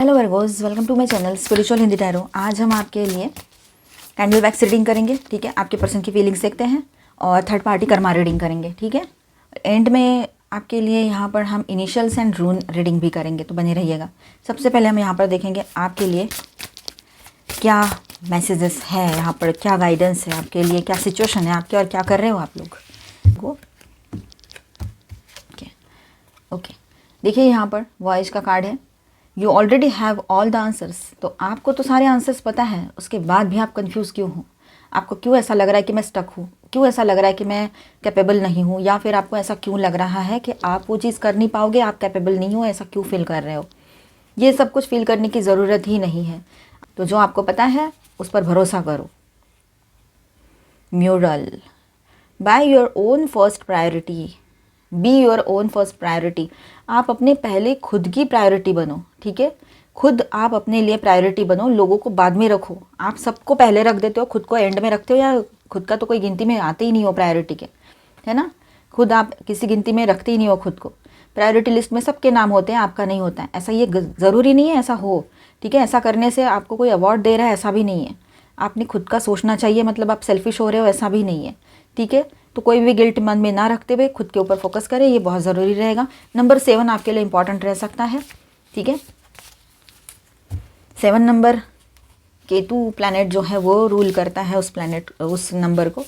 Hello Virgos, welcome to my channel spiritual Hindi tarot. आज हम आपके लिए कैंडल वैक्स रीडिंग करेंगे, ठीक है। आपके पर्सन की फीलिंग्स देखते हैं और थर्ड पार्टी कर्मा रीडिंग करेंगे, ठीक है। एंड में आपके लिए यहाँ पर हम इनिशियल्स एंड रून रीडिंग भी करेंगे, तो बने रहिएगा। सबसे पहले हम यहाँ पर देखेंगे आपके लिए क्या मैसेजेस है, यहाँ पर क्या गाइडेंस है आपके लिए, क्या सिचुएशन है आपके और क्या कर रहे हो आप लोग। ओके, देखिए यहाँ पर वॉइस का कार्ड है। You already have all the answers. तो आपको तो सारे आंसर्स पता है, उसके बाद भी आप कंफ्यूज क्यों हो? आपको क्यों ऐसा लग रहा है कि मैं स्टक हूँ? क्यों ऐसा लग रहा है कि मैं कैपेबल नहीं हूँ? या फिर आपको ऐसा क्यों लग रहा है कि आप वो चीज़ कर नहीं पाओगे, आप कैपेबल नहीं हो? ऐसा क्यों फील कर रहे हो? ये सब कुछ फील करने की ज़रूरत ही नहीं है। तो जो आपको पता है उस पर भरोसा करो। Mural, by your own first priority, be your own first priority. आप अपने पहले खुद की प्रायोरिटी बनो, ठीक है। खुद आप अपने लिए प्रायोरिटी बनो, लोगों को बाद में रखो। आप सबको पहले रख देते हो, खुद को एंड में रखते हो, या खुद का तो कोई गिनती में आते ही नहीं हो प्रायोरिटी के, है ना। खुद आप किसी गिनती में रखते ही नहीं हो खुद को। प्रायोरिटी लिस्ट में सबके नाम होते हैं, आपका नहीं होता है। ऐसा ये ज़रूरी नहीं है ऐसा हो, ठीक है। ऐसा करने से आपको कोई अवार्ड दे रहा है, ऐसा भी नहीं है। आपने खुद का सोचना चाहिए, मतलब आप सेल्फिश हो रहे हो, ऐसा भी नहीं है, ठीक है। तो कोई भी गिल्ट मन में ना रखते हुए खुद के ऊपर फोकस करें, ये बहुत ज़रूरी रहेगा। नंबर 7 आपके लिए इंपॉर्टेंट रह सकता है, ठीक है। 7 नंबर केतु प्लैनेट जो है वो रूल करता है उस नंबर को,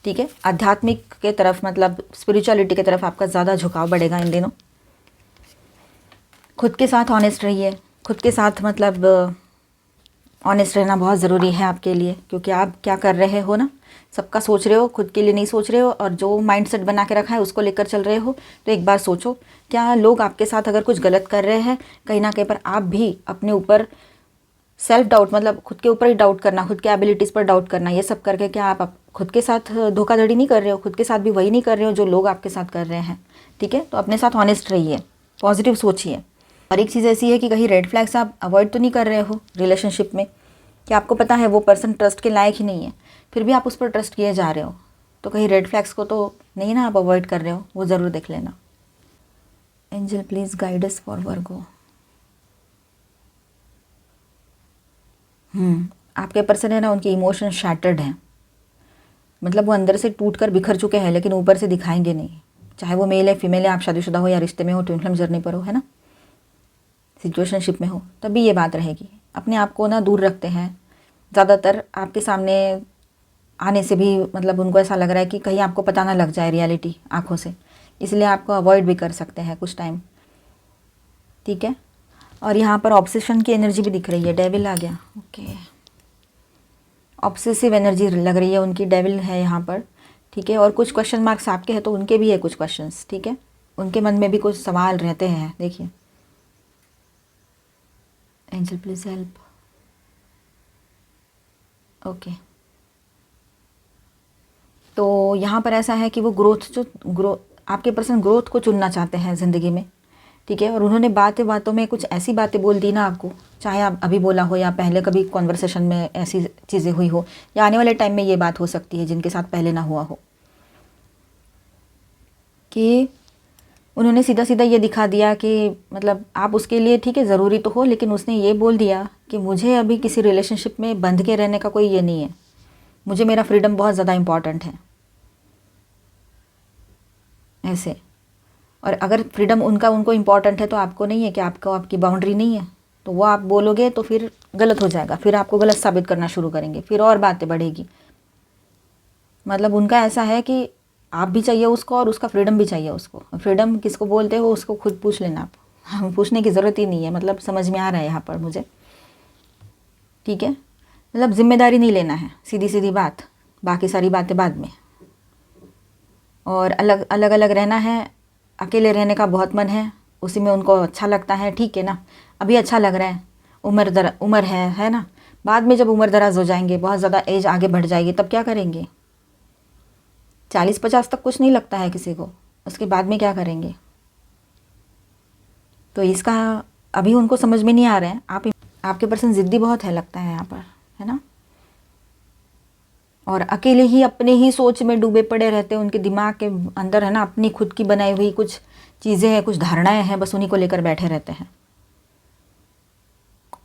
ठीक है। आध्यात्मिक के तरफ, मतलब स्पिरिचुअलिटी की तरफ आपका ज़्यादा झुकाव बढ़ेगा इन दिनों। खुद के साथ ऑनेस्ट रहिए, खुद के साथ मतलब ऑनेस्ट रहना बहुत ज़रूरी है आपके लिए, क्योंकि आप क्या कर रहे हो ना, सबका सोच रहे हो, खुद के लिए नहीं सोच रहे हो, और जो माइंडसेट बना के रखा है उसको लेकर चल रहे हो। तो एक बार सोचो, क्या लोग आपके साथ अगर कुछ गलत कर रहे हैं कहीं ना कहीं पर, आप भी अपने ऊपर सेल्फ डाउट, मतलब खुद के ऊपर ही डाउट करना, खुद के एबिलिटीज़ पर डाउट करना, ये सब करके क्या आप खुद के साथ धोखाधड़ी नहीं कर रहे हो? खुद के साथ भी वही नहीं कर रहे हो जो लोग आपके साथ कर रहे हैं, ठीक है। तो अपने साथ ऑनेस्ट रहिए, पॉजिटिव सोचिए। और एक चीज़ ऐसी है कि कहीं रेड फ्लैग्स आप अवॉइड तो नहीं कर रहे हो रिलेशनशिप में, कि आपको पता है वो पर्सन ट्रस्ट के लायक ही नहीं है, फिर भी आप उस पर ट्रस्ट किए जा रहे हो। तो कहीं रेड फ्लैग्स को तो नहीं ना आप अवॉइड कर रहे हो, वो ज़रूर देख लेना। Angel please guide us for Virgo. आपके पर्सन है ना, उनके इमोशन शैटर्ड हैं, मतलब वो अंदर से टूट कर बिखर चुके हैं, लेकिन ऊपर से दिखाएंगे नहीं। चाहे वो मेल है, फीमेल है, आप शादीशुदा हो या रिश्ते में हो, ट्विन फ्लेम जर्नी पर हो, है ना, सिचुएशनशिप में हो, तभी ये बात रहेगी। अपने आप को ना दूर रखते हैं ज़्यादातर, आपके सामने आने से भी मतलब उनको ऐसा लग रहा है कि कहीं आपको पता ना लग जाए रियलिटी आंखों से, इसलिए आपको अवॉइड भी कर सकते हैं कुछ टाइम, ठीक है। और यहाँ पर ऑब्सेशन की एनर्जी भी दिख रही है, डेविल आ गया, ओके। ऑब्सेसिव एनर्जी लग रही है उनकी, डेविल है यहाँ पर, ठीक है। और कुछ क्वेश्चन मार्क्स आपके हैं तो उनके भी है कुछ क्वेश्चंस, ठीक है। उनके मन में भी कुछ सवाल रहते हैं, देखिए। Angel please help, okay. तो यहाँ पर ऐसा है कि वो आपके पर्सन ग्रोथ को चुनना चाहते हैं ज़िंदगी में, ठीक है। और उन्होंने बातों में कुछ ऐसी बातें बोल दी ना आपको, चाहे आप अभी बोला हो या पहले कभी कॉन्वर्सेशन में ऐसी चीज़ें हुई हो, या आने वाले टाइम में ये बात हो सकती है जिनके साथ पहले ना हुआ हो, कि उन्होंने सीधा सीधा ये दिखा दिया कि मतलब आप उसके लिए ठीक है ज़रूरी तो हो, लेकिन उसने ये बोल दिया कि मुझे अभी किसी रिलेशनशिप में बंध के रहने का कोई ये नहीं है, मुझे मेरा फ्रीडम बहुत ज़्यादा इम्पॉर्टेंट है, ऐसे। और अगर फ्रीडम उनको इम्पॉर्टेंट है तो आपको नहीं है, कि आपकी बाउंड्री नहीं है, तो वो आप बोलोगे तो फिर गलत हो जाएगा, फिर आपको गलत साबित करना शुरू करेंगे, फिर और बातें बढ़ेगी। मतलब उनका ऐसा है कि आप भी चाहिए उसको और उसका फ्रीडम भी चाहिए उसको। फ्रीडम किसको बोलते हो उसको खुद पूछ लेना आप, हम पूछने की ज़रूरत ही नहीं है, मतलब समझ में आ रहा है यहाँ पर मुझे, ठीक है। मतलब जिम्मेदारी नहीं लेना है, सीधी सीधी बात, बाकी सारी बातें बाद में। और अलग अलग रहना है, अकेले रहने का बहुत मन है, उसी में उनको अच्छा लगता है, ठीक है ना। अभी अच्छा लग रहा है, उम्र है ना। बाद में जब उम्र दराज हो जाएंगे, बहुत ज़्यादा एज आगे बढ़ जाएगी, तब क्या करेंगे? 40-50 तक कुछ नहीं लगता है किसी को, उसके बाद में क्या करेंगे? तो इसका अभी उनको समझ में नहीं आ रहा है। आपके पर्सन ज़िद्दी बहुत है लगता है यहाँ पर, है ना। और अकेले ही अपने ही सोच में डूबे पड़े रहते हैं, उनके दिमाग के अंदर है ना अपनी खुद की बनाई हुई कुछ चीज़ें हैं, कुछ धारणाएं हैं, बस उन्हीं को लेकर बैठे रहते हैं।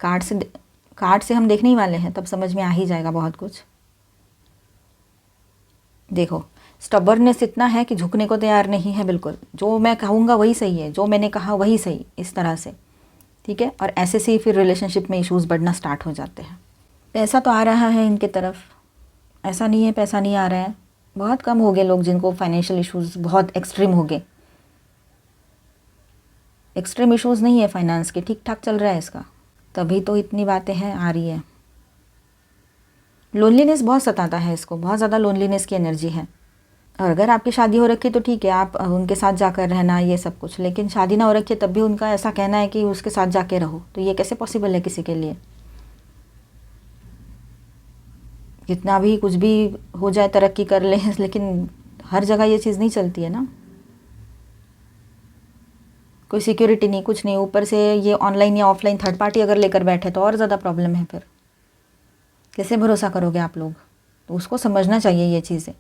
कार्ड से हम देखने ही वाले हैं, तब समझ में आ ही जाएगा बहुत कुछ। देखो, स्टबर्ननेस इतना है कि झुकने को तैयार नहीं है बिल्कुल, जो मैं कहूँगा वही सही है, जो मैंने कहा वही सही, इस तरह से, ठीक है। और ऐसे से ही फिर रिलेशनशिप में इश्यूज़ बढ़ना स्टार्ट हो जाते हैं। पैसा तो आ रहा है इनके तरफ, ऐसा नहीं है पैसा नहीं आ रहा है। बहुत कम हो गए लोग जिनको फाइनेंशियल इश्यूज़ बहुत एक्सट्रीम हो गए। एक्सट्रीम इश्यूज़ नहीं है फाइनेंस के, ठीक ठाक चल रहा है इसका, तभी तो इतनी बातें हैं आ रही है। लोनलीनेस बहुत सताता है इसको, बहुत ज़्यादा लोनलीनेस की एनर्जी है। और अगर आपकी शादी हो रखी तो ठीक है, आप उनके साथ जाकर रहना ये सब कुछ, लेकिन शादी ना हो रखी तब भी उनका ऐसा कहना है कि उसके साथ जाके रहो, तो ये कैसे पॉसिबल है किसी के लिए। कितना भी कुछ भी हो जाए, तरक्की कर ले, लेकिन हर जगह ये चीज़ नहीं चलती है ना। कोई सिक्योरिटी नहीं, कुछ नहीं, ऊपर से ये ऑनलाइन या ऑफलाइन थर्ड पार्टी अगर लेकर बैठे तो और ज़्यादा प्रॉब्लम है। फिर कैसे भरोसा करोगे आप लोग। तो उसको समझना चाहिए ये चीज़ें।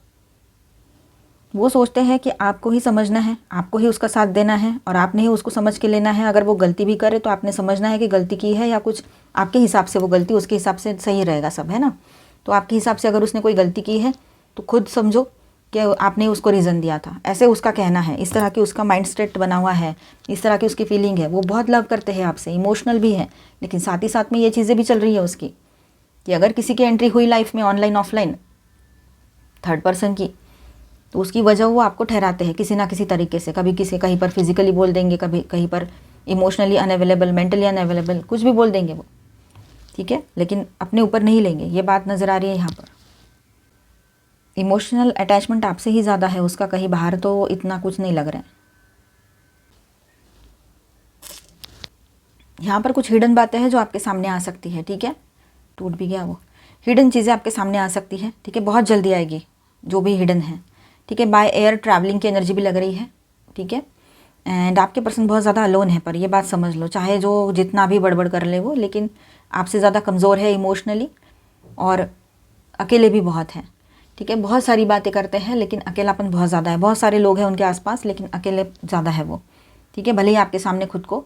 वो सोचते हैं कि आपको ही समझना है, आपको ही उसका साथ देना है, और आपने ही उसको समझ के लेना है। अगर वो गलती भी करे तो आपने समझना है कि गलती की है, या कुछ आपके हिसाब से वो गलती उसके हिसाब से सही रहेगा सब, है ना। तो आपके हिसाब से अगर उसने कोई गलती की है तो खुद समझो कि आपने उसको रीज़न दिया था, ऐसे उसका कहना है, इस तरह की उसका माइंड सेट बना हुआ है, इस तरह की उसकी फीलिंग है। वो बहुत लव करते हैं आपसे, इमोशनल भी है, लेकिन साथ ही साथ में ये चीज़ें भी चल रही है उसकी कि अगर किसी की एंट्री हुई लाइफ में ऑनलाइन ऑफलाइन थर्ड पर्सन की, तो उसकी वजह वो आपको ठहराते हैं किसी ना किसी तरीके से। कभी किसी कहीं पर फिजिकली बोल देंगे, कभी कहीं पर इमोशनली अनअवेलेबल, मेंटली अनअवेलेबल, कुछ भी बोल देंगे वो, ठीक है, लेकिन अपने ऊपर नहीं लेंगे। ये बात नज़र आ रही है यहाँ पर। इमोशनल अटैचमेंट आपसे ही ज़्यादा है उसका, कहीं बाहर तो इतना कुछ नहीं लग रहा है। यहाँ पर कुछ हिडन बातें हैं जो आपके सामने आ सकती है, ठीक है। टूट भी गया वो। हिडन चीज़ें आपके सामने आ सकती है, ठीक है, बहुत जल्दी आएगी जो भी हिडन है, ठीक है। बाय एयर ट्रैवलिंग की एनर्जी भी लग रही है, ठीक है। एंड आपके पर्सन बहुत ज़्यादा अलोन है, पर ये बात समझ लो, चाहे जो जितना भी बड़बड़ कर ले वो, लेकिन आपसे ज़्यादा कमज़ोर है इमोशनली, और अकेले भी बहुत हैं, ठीक है। बहुत सारी बातें करते हैं लेकिन अकेलापन बहुत ज़्यादा है। बहुत सारे लोग हैं उनके आसपास, लेकिन अकेले ज़्यादा है वो, ठीक है। भले ही आपके सामने खुद को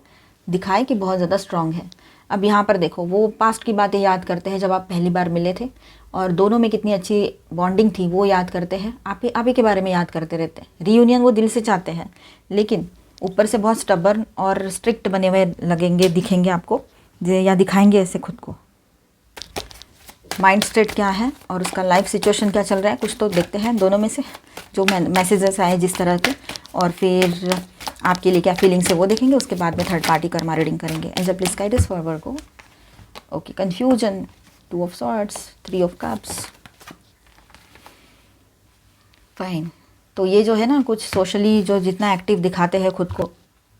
दिखाए कि बहुत ज़्यादा स्ट्रांग है। अब यहाँ पर देखो, वो पास्ट की बातें याद करते हैं, जब आप पहली बार मिले थे और दोनों में कितनी अच्छी बॉन्डिंग थी, वो याद करते हैं। आप ही के बारे में याद करते रहते हैं। रीयूनियन वो दिल से चाहते हैं, लेकिन ऊपर से बहुत स्टबर्न और स्ट्रिक्ट बने हुए लगेंगे, दिखेंगे आपको, या दिखाएंगे ऐसे खुद को। माइंड स्टेट क्या है और उसका लाइफ सिचुएशन क्या चल रहा है, कुछ तो देखते हैं दोनों में से जो मैसेजेस आए जिस तरह के, और फिर आपके लिए क्या फीलिंग्स है वो देखेंगे। उसके बाद में थर्ड पार्टी कर्मा रीडिंग करेंगे। As a please guide us forward को। Okay, confusion, 2 of swords, 3 of cups, fine. तो ये जो है ना, कुछ सोशली जो जितना एक्टिव दिखाते हैं खुद को,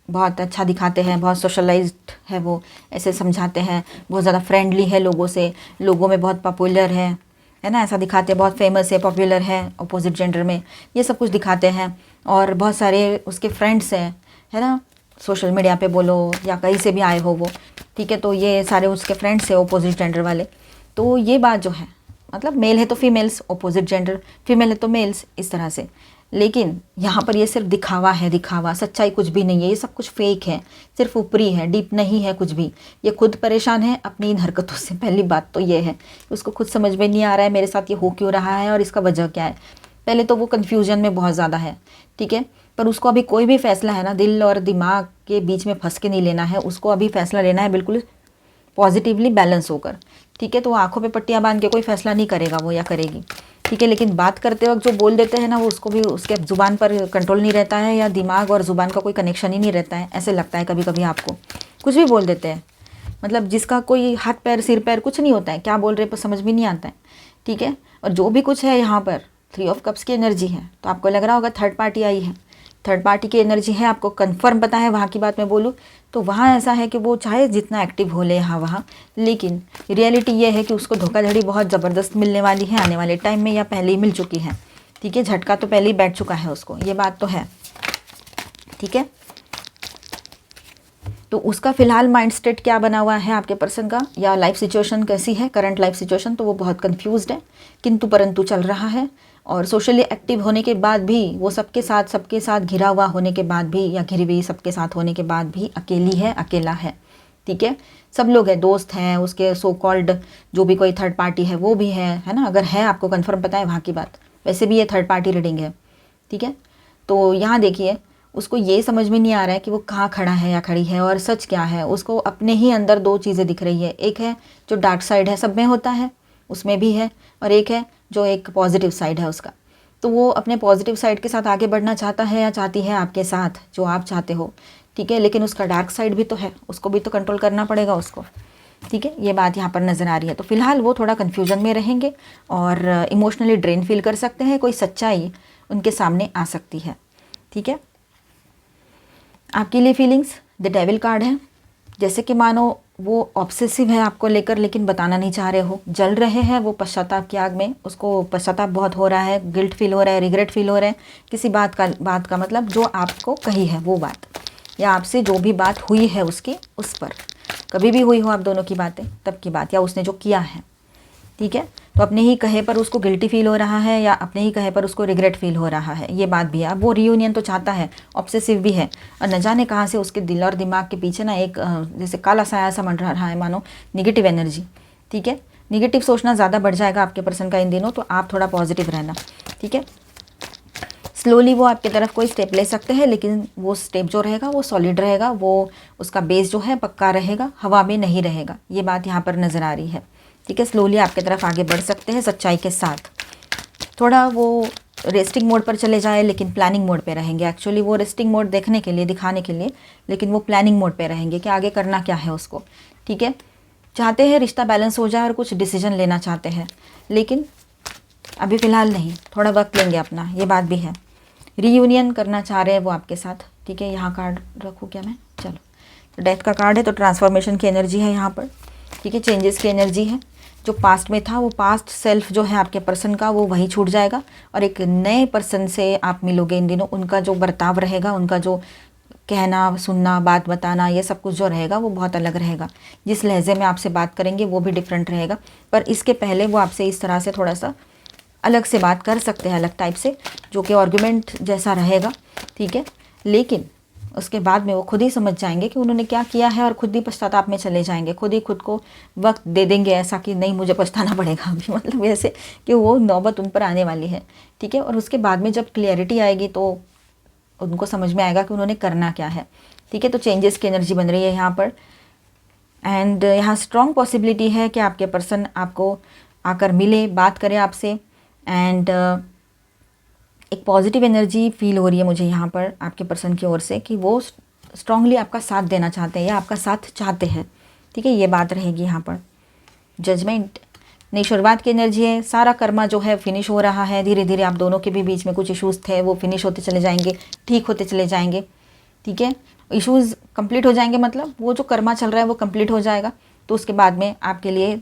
बहुत अच्छा दिखाते हैं, बहुत सोशलाइज्ड है वो, ऐसे समझाते हैं, बहुत ज़्यादा फ्रेंडली है लोगों से, लोगों में बहुत पॉपुलर है ना, ऐसा दिखाते हैं, बहुत फेमस है, पॉपुलर है अपोजिट जेंडर में, ये सब कुछ दिखाते हैं। और बहुत सारे उसके फ्रेंड्स हैं, है ना, सोशल मीडिया पे बोलो या कहीं से भी आए हो वो, ठीक है। तो ये सारे उसके फ्रेंड्स हैं अपोजिट जेंडर वाले। तो ये बात जो है, मतलब मेल है तो फीमेल्स, अपोजिट जेंडर फीमेल है तो मेल्स, इस तरह से। लेकिन यहाँ पर ये सिर्फ दिखावा है, दिखावा, सच्चाई कुछ भी नहीं है, ये सब कुछ फेक है, सिर्फ ऊपरी है, डीप नहीं है कुछ भी। ये खुद परेशान है अपनी इन हरकतों से। पहली बात तो ये है, उसको खुद समझ में नहीं आ रहा है मेरे साथ ये हो क्यों रहा है और इसका वजह क्या है। पहले तो वो कन्फ्यूजन में बहुत ज़्यादा है, ठीक है। पर उसको अभी कोई भी फैसला है ना, दिल और दिमाग के बीच में फंस के नहीं लेना है, उसको अभी फैसला लेना है बिल्कुल पॉजिटिवली बैलेंस होकर, ठीक है। तो वो आंखों पे पट्टियाँ बांध के कोई फैसला नहीं करेगा वो, या करेगी, ठीक है। लेकिन बात करते वक्त जो बोल देते हैं ना, वो उसको भी उसके ज़ुबान पर कंट्रोल नहीं रहता है, या दिमाग और ज़ुबान का कोई कनेक्शन ही नहीं रहता है, ऐसे लगता है कभी कभी आपको। कुछ भी बोल देते हैं, मतलब जिसका कोई हाथ पैर सिर पैर कुछ नहीं होता है, क्या बोल रहे पर समझ भी नहीं आता है, ठीक है। और जो भी कुछ है यहाँ पर 3 ऑफ कप्स की एनर्जी है, तो आपको लग रहा होगा थर्ड पार्टी आई है, थर्ड पार्टी की एनर्जी है, आपको कंफर्म पता है। वहाँ की बात मैं बोलूँ तो वहाँ ऐसा है कि वो चाहे जितना एक्टिव हो ले यहाँ वहाँ, लेकिन रियलिटी ये है कि उसको धोखाधड़ी बहुत ज़बरदस्त मिलने वाली है आने वाले टाइम में, या पहले ही मिल चुकी है, ठीक है। झटका तो पहले ही बैठ चुका है उसको, ये बात तो है, ठीक है। तो उसका फ़िलहाल माइंड स्टेट क्या बना हुआ है आपके पर्सन का, या लाइफ सिचुएशन कैसी है, करंट लाइफ सिचुएशन, तो वो बहुत कंफ्यूज्ड है, किंतु परंतु चल रहा है। और सोशली एक्टिव होने के बाद भी वो सबके साथ घिरा हुआ होने के बाद भी, या घिरी हुई सबके साथ होने के बाद भी अकेली है, अकेला है, ठीक है। सब लोग हैं, दोस्त हैं उसके, सो कॉल्ड जो भी कोई थर्ड पार्टी है वो भी है ना, अगर है आपको कंफर्म पता है वहाँ की बात। वैसे भी ये थर्ड पार्टी रीडिंग है, ठीक है। तो यहाँ देखिए, उसको ये समझ में नहीं आ रहा है कि वो कहाँ खड़ा है या खड़ी है और सच क्या है। उसको अपने ही अंदर दो चीज़ें दिख रही है, एक है जो डार्क साइड है, सब में होता है, उसमें भी है, और एक है जो एक पॉजिटिव साइड है उसका। तो वो अपने पॉजिटिव साइड के साथ आगे बढ़ना चाहता है या चाहती है आपके साथ, जो आप चाहते हो, ठीक है। लेकिन उसका डार्क साइड भी तो है, उसको भी तो कंट्रोल करना पड़ेगा उसको, ठीक है। ये बात यहाँ पर नज़र आ रही है। तो फिलहाल वो थोड़ा कन्फ्यूजन में रहेंगे और इमोशनली ड्रेन फील कर सकते हैं, कोई सच्चाई उनके सामने आ सकती है, ठीक है। आपके लिए फीलिंग्स द डेविल कार्ड है, जैसे कि मानो वो ऑब्सेसिव है आपको लेकर, लेकिन बताना नहीं चाह रहे हो, जल रहे हैं वो पश्चाताप की आग में, उसको पश्चाताप बहुत हो रहा है, गिल्ट फील हो रहा है, रिग्रेट फील हो रहा है किसी बात का मतलब जो आपको कही है वो बात, या आपसे जो भी बात हुई है उसकी, उस पर कभी भी हुई हो आप दोनों की बातें तब की बात, या उसने जो किया है, ठीक है। तो अपने ही कहे पर उसको गिल्टी फील हो रहा है या अपने ही कहे पर उसको रिग्रेट फील हो रहा है, ये बात भी है। अब वो रियूनियन तो चाहता है, ऑब्सेसिव भी है, और न जाने कहाँ से उसके दिल और दिमाग के पीछे ना एक जैसे काला साया सा मंडरा रहा है, मानो नेगेटिव एनर्जी, ठीक है। नेगेटिव सोचना ज़्यादा बढ़ जाएगा आपके पर्सन का इन दिनों, तो आप थोड़ा पॉजिटिव रहना, ठीक है। स्लोली वो आपकी तरफ कोई स्टेप ले सकते हैं, लेकिन वो स्टेप जो रहेगा वो सॉलिड रहेगा, वो उसका बेस जो है पक्का रहेगा, हवा में नहीं रहेगा, ये बात यहाँ पर नज़र आ रही है, ठीक है। स्लोली आपकी तरफ आगे बढ़ सकते हैं सच्चाई के साथ। थोड़ा वो रेस्टिंग मोड पर चले जाए लेकिन प्लानिंग मोड पे रहेंगे। एक्चुअली वो रेस्टिंग मोड देखने के लिए, दिखाने के लिए, लेकिन वो प्लानिंग मोड पे रहेंगे कि आगे करना क्या है उसको, ठीक है। चाहते हैं रिश्ता बैलेंस हो जाए और कुछ डिसीजन लेना चाहते हैं, लेकिन अभी फ़िलहाल नहीं, थोड़ा वक्त लेंगे अपना, ये बात भी है। रीयूनियन करना चाह रहे हैं वो आपके साथ, ठीक है। यहाँ कार्ड रखूँ क्या मैं, चलो। तो डेथ का कार्ड है, तो ट्रांसफॉर्मेशन की एनर्जी है यहाँ पर, ठीक है। चेंजेस की एनर्जी है, जो पास्ट में था वो पास्ट सेल्फ जो है आपके पर्सन का वो वहीं छूट जाएगा, और एक नए पर्सन से आप मिलोगे इन दिनों। उनका जो बर्ताव रहेगा, उनका जो कहना सुनना, बात बताना, ये सब कुछ जो रहेगा वो बहुत अलग रहेगा। जिस लहजे में आपसे बात करेंगे वो भी डिफरेंट रहेगा, पर इसके पहले वो आपसे इस तरह से थोड़ा सा अलग से बात कर सकते हैं, अलग टाइप से, जो कि आर्गुमेंट जैसा रहेगा, ठीक है। लेकिन उसके बाद में वो खुद ही समझ जाएंगे कि उन्होंने क्या किया है, और खुद ही पश्चाताप में चले जाएंगे, खुद ही खुद को वक्त दे देंगे ऐसा कि नहीं मुझे पछताना पड़ेगा अभी, मतलब ऐसे कि वो नौबत उन पर आने वाली है, ठीक है। और उसके बाद में जब क्लियरिटी आएगी तो उनको समझ में आएगा कि उन्होंने करना क्या है, ठीक है। तो चेंजेस की एनर्जी बन रही है यहाँ पर, एंड यहाँ स्ट्रॉन्ग पॉसिबिलिटी है कि आपके पर्सन आपको आकर मिले, बात करे आपसे, एंड एक पॉजिटिव एनर्जी फील हो रही है मुझे यहाँ पर आपके पर्सन की ओर से कि वो स्ट्रांगली आपका साथ देना चाहते हैं या आपका साथ चाहते हैं, ठीक है। ये बात रहेगी यहाँ पर। जजमेंट, नई शुरुआत की एनर्जी है, सारा कर्मा जो है फिनिश हो रहा है धीरे धीरे। आप दोनों के भी बीच में कुछ इश्यूज़ थे वो फिनिश होते चले जाएंगे, ठीक होते चले जाएंगे, ठीक है। इश्यूज़ कंप्लीट हो जाएंगे, मतलब वो जो कर्मा चल रहा है वो कंप्लीट हो जाएगा। तो उसके बाद में आपके लिए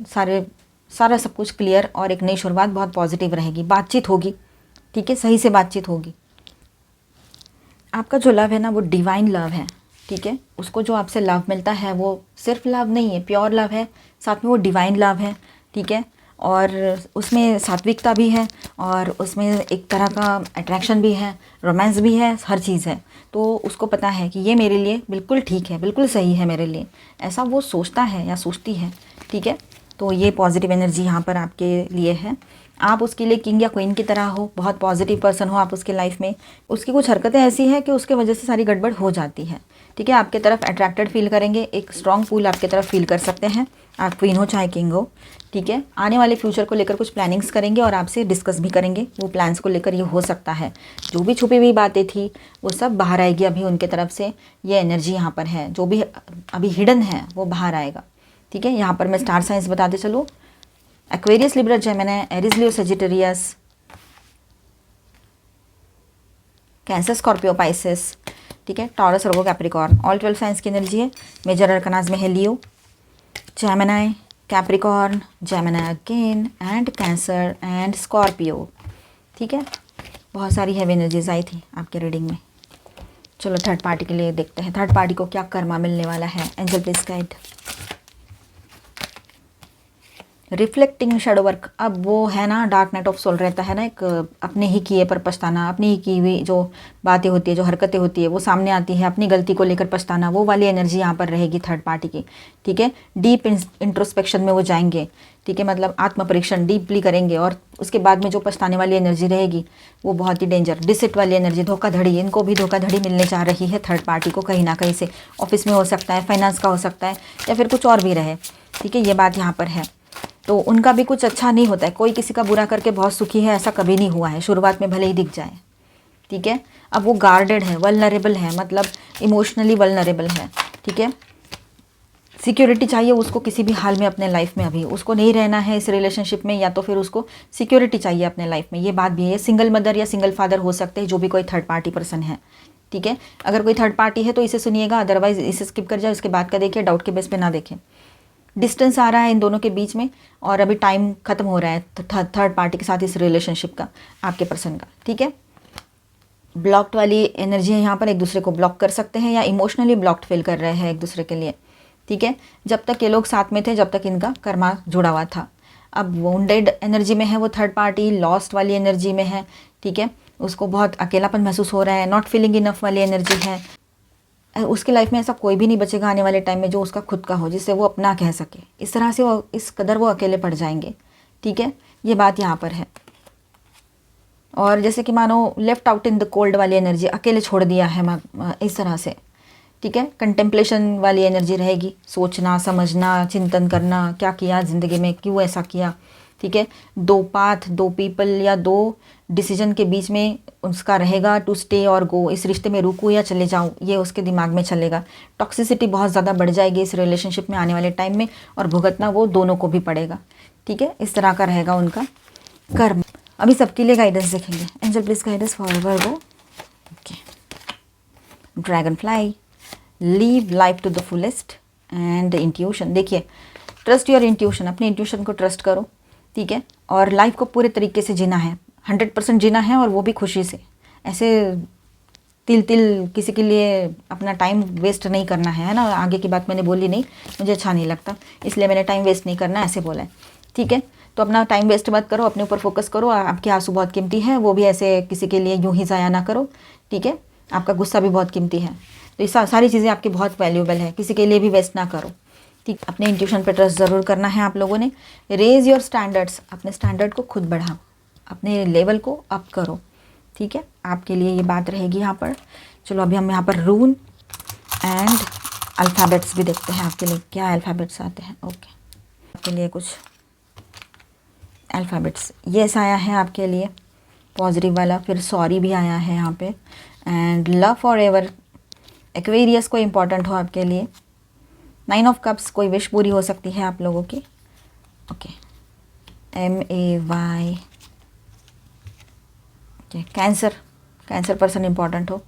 सारा सब कुछ क्लियर, और एक नई शुरुआत बहुत पॉजिटिव रहेगी। बातचीत होगी, ठीक है, सही से बातचीत होगी। आपका जो लव है ना वो डिवाइन लव है, ठीक है। उसको जो आपसे लव मिलता है वो सिर्फ लव नहीं है, प्योर लव है, साथ में वो डिवाइन लव है, ठीक है। और उसमें सात्विकता भी है, और उसमें एक तरह का अट्रैक्शन भी है, रोमांस भी है, हर चीज़ है। तो उसको पता है कि ये मेरे लिए बिल्कुल ठीक है, बिल्कुल सही है मेरे लिए, ऐसा वो सोचता है या सोचती है, ठीक है। तो ये पॉजिटिव एनर्जी यहाँ पर आपके लिए है। आप उसके लिए किंग या क्वीन की तरह हो, बहुत पॉजिटिव पर्सन हो आप उसके लाइफ में। उसकी कुछ हरकतें ऐसी हैं कि उसके वजह से सारी गड़बड़ हो जाती है, ठीक है। आपके तरफ अट्रैक्टेड फील करेंगे, एक स्ट्रॉन्ग पुल आपके तरफ फील कर सकते हैं, आप क्वीन हो चाहे किंग हो, ठीक है। आने वाले फ्यूचर को लेकर कुछ प्लानिंग्स करेंगे और आपसे डिस्कस भी करेंगे, वो प्लान्स को लेकर ये हो सकता है। जो भी छुपी हुई बातें थी वो सब बाहर आएगी अभी उनके तरफ से, ये एनर्जी यहाँ पर है। जो भी अभी हिडन है वो बाहर आएगा, ठीक है। यहाँ पर मैं स्टार साइंस बताते चलूँ, Aquarius, Libra, Gemini, Aries, Leo, Sagittarius, Cancer, Scorpio, Pisces, ठीक है, Taurus, Virgo, Capricorn, all 12 signs की एनर्जी है। मेजर अरकानाज में है Leo, Gemini, Capricorn, Gemini again, and Cancer and Scorpio, ठीक है। बहुत सारी हैवी एनर्जीज आई थी आपके रीडिंग में। चलो थर्ड पार्टी के लिए देखते हैं, थर्ड पार्टी को क्या कर्मा मिलने वाला है। Angel please guide. Reflecting shadow work, अब वो है ना डार्क नाइट ऑफ सोल रहता है ना, एक अपने ही किए पर पछताना, अपनी ही की हुई जो बातें होती है, जो हरकतें होती है वो सामने आती है, अपनी गलती को लेकर पछताना, वो वाली एनर्जी यहाँ पर रहेगी थर्ड पार्टी की। ठीक है, डीप इंट्रोस्पेक्शन में वो जाएंगे। ठीक है, मतलब आत्म परीक्षण डीपली करेंगे और उसके बाद में जो पछताने वाली एनर्जी रहेगी वो बहुत ही डेंजर, डिसिट वाली एनर्जी, धोखाधड़ी, इनको भी धोखाधड़ी मिलने जा रही है थर्ड पार्टी को कहीं ना कहीं से। ऑफिस में हो सकता है, फाइनेंस का हो सकता है, या फिर कुछ और भी रहे। ठीक है, ये बात यहाँ पर है। तो उनका भी कुछ अच्छा नहीं होता है, कोई किसी का बुरा करके बहुत सुखी है ऐसा कभी नहीं हुआ है, शुरुआत में भले ही दिख जाए। ठीक है, अब वो गार्डेड है, वल्नरेबल है, मतलब इमोशनली वल्नरेबल है। ठीक है, सिक्योरिटी चाहिए उसको किसी भी हाल में अपने लाइफ में, अभी उसको नहीं रहना है इस रिलेशनशिप में, या तो फिर उसको सिक्योरिटी चाहिए अपने लाइफ में। ये बात भी है, सिंगल मदर या सिंगल फादर हो सकते हैं जो भी कोई थर्ड पार्टी पर्सन है। ठीक है, अगर कोई थर्ड पार्टी है तो इसे सुनिएगा, अदरवाइज इसे स्किप कर जाए, उसके बाद का देखिए, डाउट के बेस पे ना देखें। डिस्टेंस आ रहा है इन दोनों के बीच में और अभी टाइम खत्म हो रहा है थर्ड पार्टी के साथ इस रिलेशनशिप का, आपके पर्सन का। ठीक है, ब्लॉक्ड वाली एनर्जी है यहाँ पर, एक दूसरे को ब्लॉक कर सकते हैं या इमोशनली ब्लॉक्ड फील कर रहे हैं एक दूसरे के लिए। ठीक है, जब तक ये लोग साथ में थे, जब तक इनका कर्मा जुड़ा हुआ था। अब वोंडेड एनर्जी में है वो थर्ड पार्टी, लॉस्ट वाली एनर्जी में है। ठीक है, उसको बहुत अकेलापन महसूस हो रहा है, नॉट फीलिंग इनफ वाली एनर्जी है। उसकी लाइफ में ऐसा कोई भी नहीं बचेगा आने वाले टाइम में जो उसका खुद का हो, जिससे वो अपना कह सके। इस तरह से वो इस कदर वो अकेले पड़ जाएंगे। ठीक है, ये बात यहाँ पर है। और जैसे कि मानो left out in the cold वाली एनर्जी, अकेले छोड़ दिया है इस तरह से। ठीक है, कंटेम्पलेशन वाली एनर्जी रहेगी, सोचना, समझना, चिंतन करना, क्या किया ज़िंदगी में, क्यों ऐसा किया। ठीक है, दो पाथ, दो पीपल या दो डिसीजन के बीच में उसका रहेगा टू स्टे और गो, इस रिश्ते में रुकूँ या चले जाऊँ, ये उसके दिमाग में चलेगा। टॉक्सिसिटी बहुत ज़्यादा बढ़ जाएगी इस रिलेशनशिप में आने वाले टाइम में, और भुगतना वो दोनों को भी पड़ेगा। ठीक है, इस तरह का रहेगा उनका कर्म। अभी सबके लिए गाइडेंस देखेंगे। Angel please guidance for Virgo. Okay, dragonfly, live life to the fullest and intuition. देखिए, ट्रस्ट योर इंट्यूशन, अपने इंट्यूशन को ट्रस्ट करो। ठीक है, और लाइफ को पूरे तरीके से जीना है, 100% जीना है, और वो भी खुशी से। ऐसे तिल तिल किसी के लिए अपना टाइम वेस्ट नहीं करना है ना। आगे की बात मैंने बोली नहीं, मुझे अच्छा नहीं लगता, इसलिए मैंने टाइम वेस्ट नहीं करना ऐसे बोला है। ठीक है, तो अपना टाइम वेस्ट मत करो, अपने ऊपर फोकस करो। आपके आंसू बहुत कीमती हैं, वो भी ऐसे किसी के लिए यूं ही ज़ाया ना करो। ठीक है, आपका गुस्सा भी बहुत कीमती है, तो ये सारी चीज़ें आपकी बहुत वैल्यूएबल है, किसी के लिए भी वेस्ट ना करो। ठीक, अपने इंट्यूशन पे ट्रस्ट ज़रूर करना है आप लोगों ने। रेज योर स्टैंडर्ड्स, अपने स्टैंडर्ड को खुद बढ़ाओ, अपने लेवल को अप करो। ठीक है, आपके लिए ये बात रहेगी यहाँ पर। चलो अभी हम यहाँ पर रून एंड अल्फ़ाबेट्स भी देखते हैं आपके लिए, क्या अल्फ़ाबेट्स आते हैं। ओके, आपके लिए कुछ अल्फ़ाबेट्स, येस आया है आपके लिए पॉजिटिव वाला, फिर सॉरी भी आया है यहाँ पे, and love for ever, Aquarius को इम्पॉर्टेंट हो आपके लिए। 9 ऑफ कप्स, कोई विश पूरी हो सकती है आप लोगों की। Okay, MAY, cancer, cancer person important हो।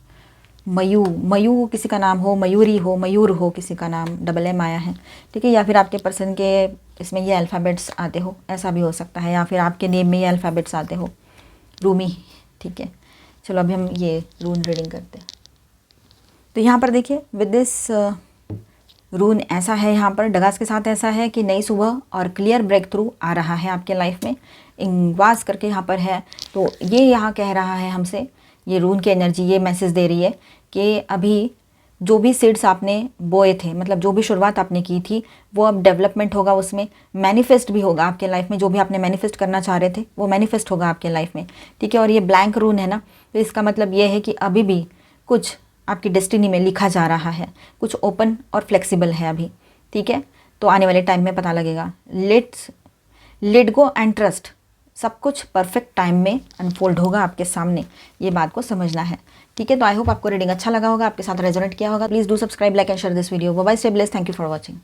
मयू किसी का नाम हो, मयूरी हो, मयूर हो किसी का नाम, MM आया है। ठीक है, या फिर आपके पर्सन के इसमें ये अल्फ़ाबेट्स आते हो, ऐसा भी हो सकता है, या फिर आपके नेम में ये अल्फ़ाबेट्स आते हो, रूमी। ठीक है, चलो अभी हम ये रून रीडिंग करते हैं। तो यहाँ पर देखिए, विद दिस रून ऐसा है यहाँ पर डगास के साथ, ऐसा है कि नई सुबह और क्लियर ब्रेक थ्रू आ रहा है आपके लाइफ में। इंगवास करके यहाँ पर है, तो ये यहाँ कह रहा है हमसे, ये रून की एनर्जी ये मैसेज दे रही है कि अभी जो भी सीड्स आपने बोए थे, मतलब जो भी शुरुआत आपने की थी, वो अब डेवलपमेंट होगा, उसमें मैनिफेस्ट भी होगा आपके लाइफ में। जो भी आपने मैनिफेस्ट करना चाह रहे थे वो मैनिफेस्ट होगा आपके लाइफ में। ठीक है, और ये ब्लैंक रून है ना, तो इसका मतलब ये है कि अभी भी कुछ आपकी डेस्टिनी में लिखा जा रहा है, कुछ ओपन और फ्लेक्सिबल है अभी। ठीक है, तो आने वाले टाइम में पता लगेगा। लेट गो एंड ट्रस्ट, सब कुछ परफेक्ट टाइम में अनफोल्ड होगा आपके सामने, ये बात को समझना है। ठीक है, तो आई होप आपको रीडिंग अच्छा लगा होगा, आपके साथ रेजोनेट किया होगा। Please do subscribe, like and share this video. Bye bye, stay blessed, thank you for watching.